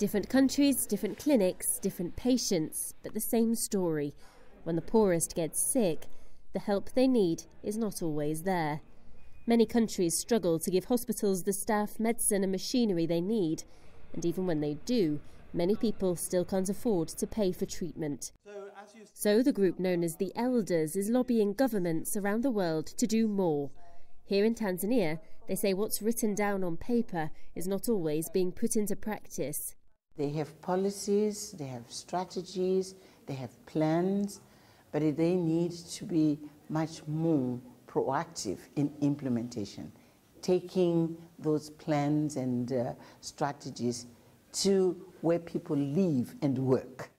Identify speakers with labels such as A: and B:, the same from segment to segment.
A: Different countries, different clinics, different patients, but the same story. When the poorest get sick, the help they need is not always there. Many countries struggle to give hospitals the staff, medicine and machinery they need. And even when they do, many people still can't afford to pay for treatment. So the group known as the Elders is lobbying governments around the world to do more. Here in Tanzania, they say what's written down on paper is not always being put into practice.
B: They have policies, they have strategies, they have plans, but they need to be much more proactive in implementation, taking those plans and strategies to where people live and work.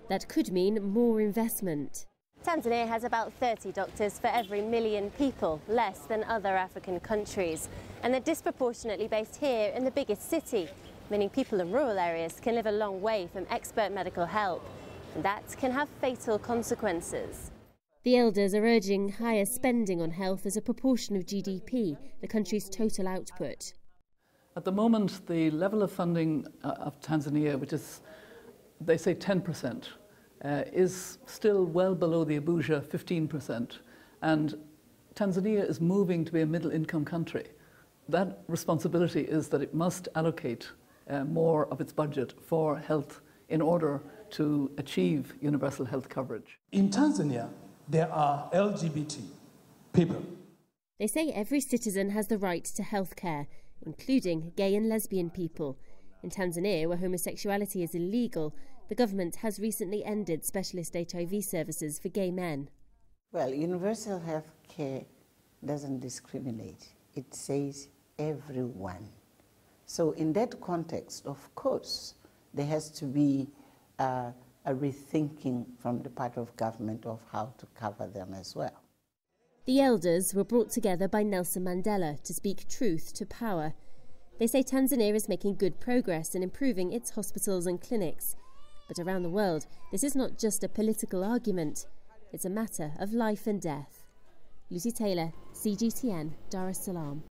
A: That could mean more investment.
C: Tanzania has about 30 doctors for every million people, less than other African countries. And they're disproportionately based here in the biggest city, meaning people in rural areas can live a long way from expert medical help. And that can have fatal consequences.
A: The Elders are urging higher spending on health as a proportion of GDP, the country's total output.
D: At the moment, the level of funding of Tanzania, which is, they say 10%, is still well below the Abuja 15%. And Tanzania is moving to be a middle-income country. That responsibility is that it must allocate more of its budget for health in order to achieve universal health coverage.
E: In Tanzania, there are LGBT people.
A: They say every citizen has the right to health care, including gay and lesbian people. In Tanzania, where homosexuality is illegal, the government has recently ended specialist HIV services for gay men.
B: Well, universal health care doesn't discriminate. It says everyone. So in that context, of course, there has to be a rethinking from the part of government of how to cover them as well.
A: The Elders were brought together by Nelson Mandela to speak truth to power. They say Tanzania is making good progress in improving its hospitals and clinics. But around the world, this is not just a political argument. It's a matter of life and death. Lucy Taylor, CGTN, Dar es Salaam.